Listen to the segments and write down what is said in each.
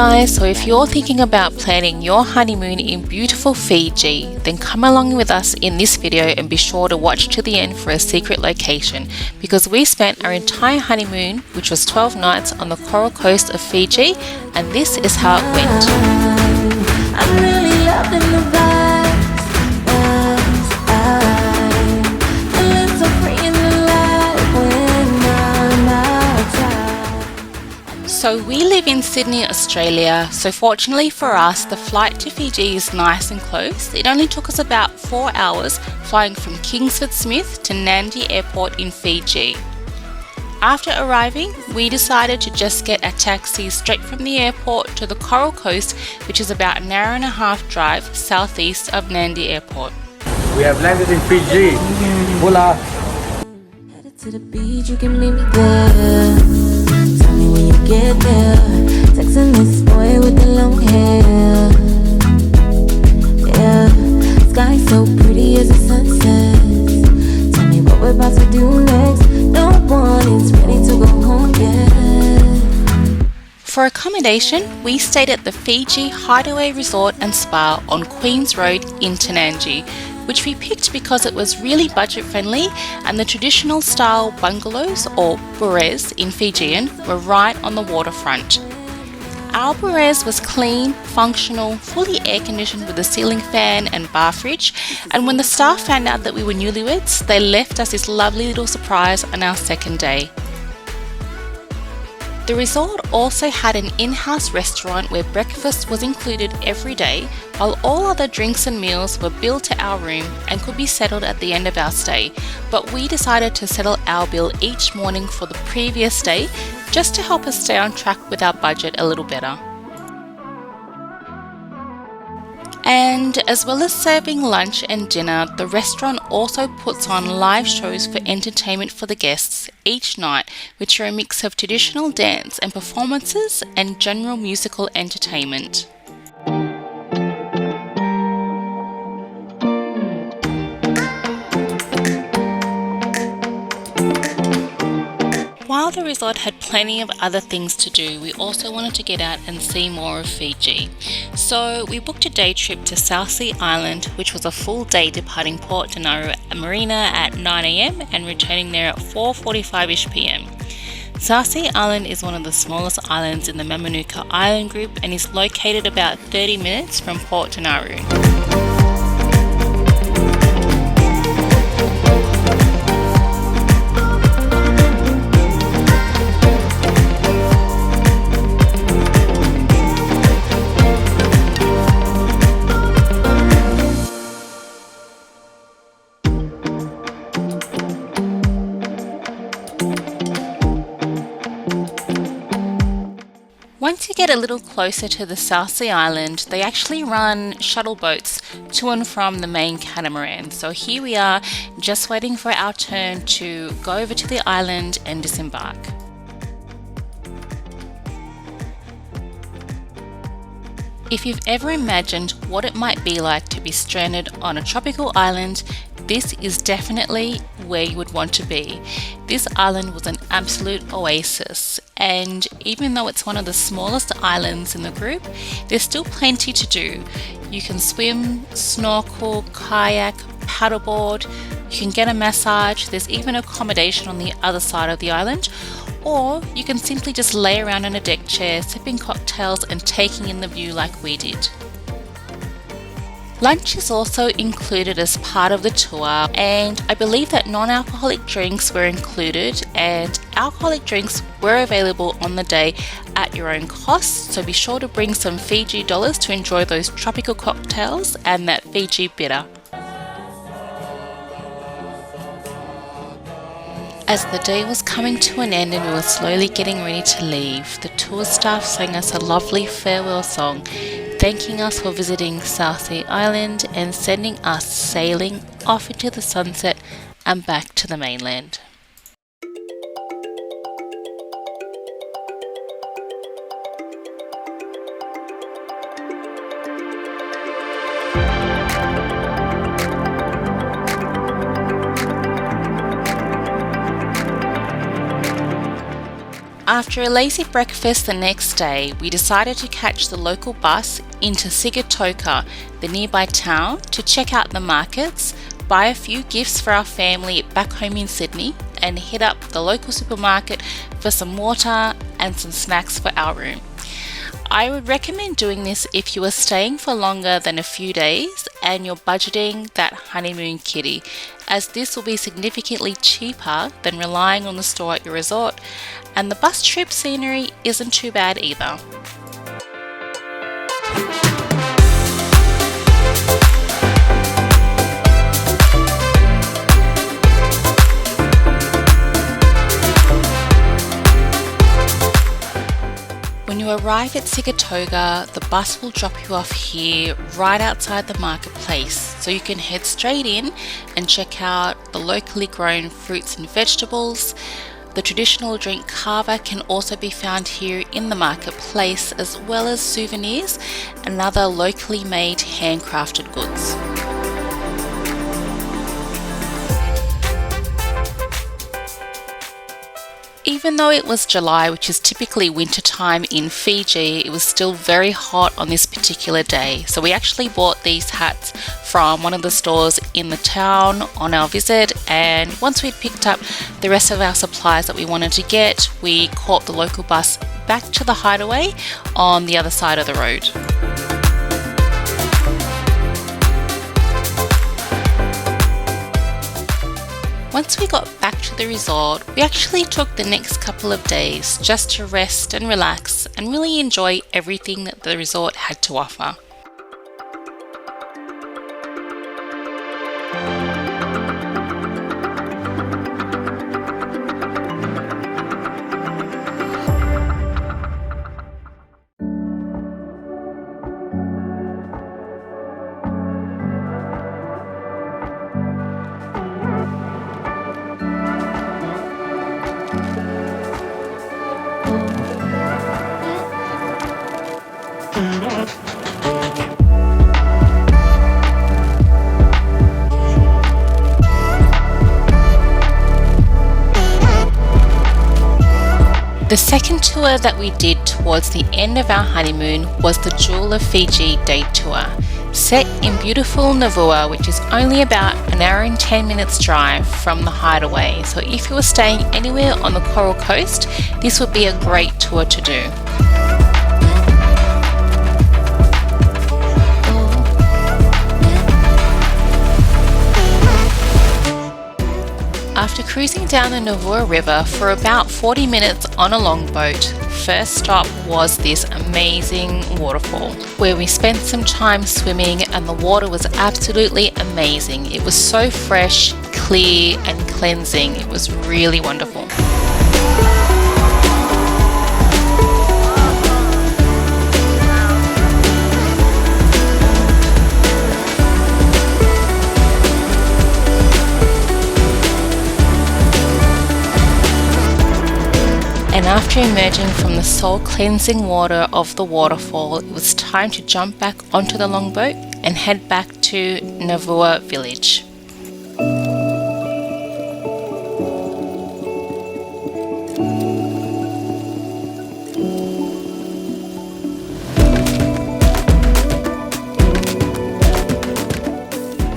guys, so if you're thinking about planning your honeymoon in beautiful Fiji, then come along with us in this video and be sure to watch to the end for a secret location, because we spent our entire honeymoon, which was 12 nights, on the Coral Coast of Fiji, and this is how it went. I'm really loving the vibes. So we live in Sydney, Australia, so fortunately for us, the flight to Fiji is nice and close. It only took us about 4 hours flying from Kingsford Smith to Nadi Airport in Fiji. After arriving, we decided to just get a taxi straight from the airport to the Coral Coast, which is about an hour and a half drive southeast of Nadi Airport. We have landed in Fiji. Hola. Headed to the beach, you can meet me there. Tell me when you get there. Texting this boy with the long hair. Yeah, sky so pretty as the sunset. Tell me what we're about to do next. No one is ready to go home yet. For accommodation, we stayed at the Fiji Hideaway Resort and Spa on Queens Road in Tanangi, which we picked because it was really budget friendly and the traditional style bungalows, or bures in Fijian, were right on the waterfront. Our bures was clean, functional, fully air conditioned with a ceiling fan and bar fridge, and when the staff found out that we were newlyweds, they left us this lovely little surprise on our second day. The resort also had an in-house restaurant where breakfast was included every day, while all other drinks and meals were billed to our room and could be settled at the end of our stay, but we decided to settle our bill each morning for the previous day just to help us stay on track with our budget a little better. And as well as serving lunch and dinner, the restaurant also puts on live shows for entertainment for the guests each night, which are a mix of traditional dance and performances and general musical entertainment. While the resort had plenty of other things to do, we also wanted to get out and see more of Fiji. So we booked a day trip to South Sea Island, which was a full day departing Port Donaru Marina at 9 AM and returning there at 4:45ish PM. South Sea Island is one of the smallest islands in the Mamanuca Island group and is located about 30 minutes from Port Donaru. Once you get a little closer to the South Sea Island, they actually run shuttle boats to and from the main catamaran. So here we are, just waiting for our turn to go over to the island and disembark. If you've ever imagined what it might be like to be stranded on a tropical island, this is definitely where you would want to be. This island was an absolute oasis, and even though it's one of the smallest islands in the group, there's still plenty to do. You can swim, snorkel, kayak, paddleboard, you can get a massage, there's even accommodation on the other side of the island, or you can simply just lay around in a deck chair, sipping cocktails and taking in the view like we did. Lunch is also included as part of the tour, and I believe that non-alcoholic drinks were included, and alcoholic drinks were available on the day at your own cost, so be sure to bring some Fiji dollars to enjoy those tropical cocktails and that Fiji bitter. As the day was coming to an end and we were slowly getting ready to leave, the tour staff sang us a lovely farewell song, thanking us for visiting South Sea Island and sending us sailing off into the sunset and back to the mainland. After a lazy breakfast the next day, we decided to catch the local bus into Sigatoka, the nearby town, to check out the markets, buy a few gifts for our family back home in Sydney, and hit up the local supermarket for some water and some snacks for our room. I would recommend doing this if you are staying for longer than a few days and you're budgeting that honeymoon kitty, as this will be significantly cheaper than relying on the store at your resort, and the bus trip scenery isn't too bad either. When you arrive at Sigatoka, the bus will drop you off here right outside the marketplace, so you can head straight in and check out the locally grown fruits and vegetables. The traditional drink kava can also be found here in the marketplace, as well as souvenirs and other locally made handcrafted goods. Even though it was July, which is typically winter time in Fiji, it was still very hot on this particular day. So we actually bought these hats from one of the stores in the town on our visit, and once we'd picked up the rest of our supplies that we wanted to get, we caught the local bus back to the hideaway on the other side of the road. Once we got back to the resort, we actually took the next couple of days just to rest and relax and really enjoy everything that the resort had to offer. The second tour that we did towards the end of our honeymoon was the Jewel of Fiji day tour, set in beautiful Navua, which is only about an hour and 10 minutes drive from the hideaway. So if you were staying anywhere on the Coral Coast, this would be a great tour to do. After cruising down the Navua River for about 40 minutes on a longboat, first stop was this amazing waterfall, where we spent some time swimming, and the water was absolutely amazing. It was so fresh, clear and cleansing. It was really wonderful. And after emerging from the soul-cleansing water of the waterfall, it was time to jump back onto the longboat and head back to Navua village.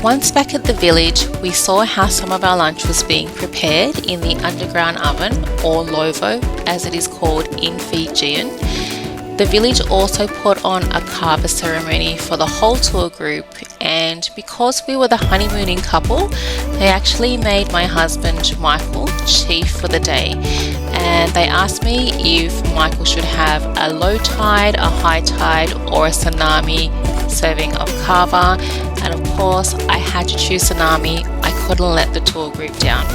Once back at the village, we saw how some of our lunch was being prepared in the underground oven, or lovo as it is called in Fijian. The village also put on a kava ceremony for the whole tour group, and because we were the honeymooning couple, they actually made my husband Michael chief for the day, and they asked me if Michael should have a low tide, a high tide or a tsunami serving of kava, and of course I had to choose tsunami. I couldn't let the tour group down.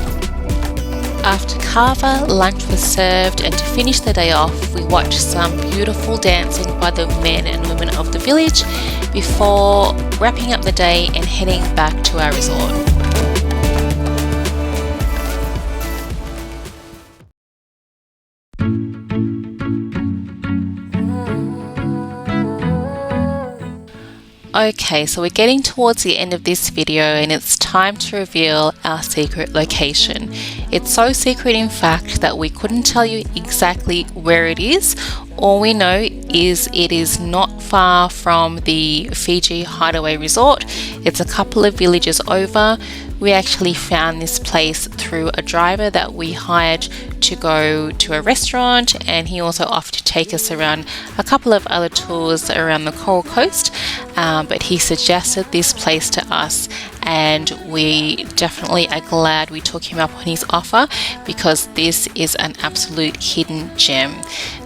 After kava, lunch was served, and to finish the day off, we watched some beautiful dancing by the men and women of the village before wrapping up the day and heading back to our resort. Okay, so we're getting towards the end of this video and it's time to reveal our secret location. It's so secret in fact that we couldn't tell you exactly where it is. All we know is it is not far from the Fiji Hideaway Resort. It's a couple of villages over. We actually found this place through a driver that we hired to go to a restaurant, and he also offered to take us around a couple of other tours around the Coral Coast, but he suggested this place to us, and we definitely are glad we took him up on his offer because this is an absolute hidden gem.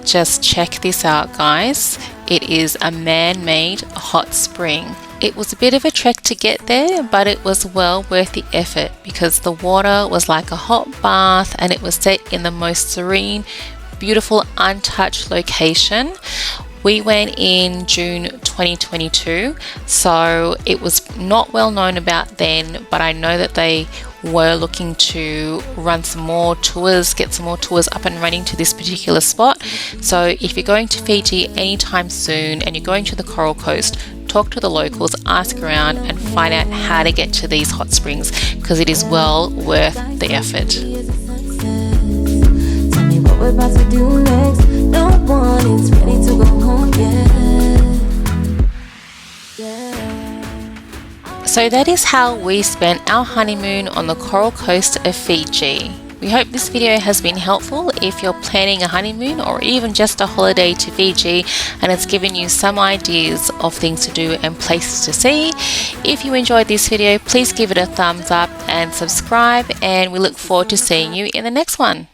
Just check this out, guys. It is a man-made hot spring. It was a bit of a trek to get there, but it was well worth the effort because the water was like a hot bath and it was set in the most serene, beautiful, untouched location. We went in June 2022, so it was not well known about then, but I know that they were looking to run some more tours, get some more tours up and running to this particular spot. So if you're going to Fiji anytime soon and you're going to the Coral Coast, talk to the locals, ask around and find out how to get to these hot springs because it is well worth the effort. Tell me what we're about to do next. No one is ready to go home yet. So that is how we spent our honeymoon on the Coral Coast of Fiji. We hope this video has been helpful if you're planning a honeymoon or even just a holiday to Fiji, and it's given you some ideas of things to do and places to see. If you enjoyed this video, please give it a thumbs up and subscribe, and we look forward to seeing you in the next one.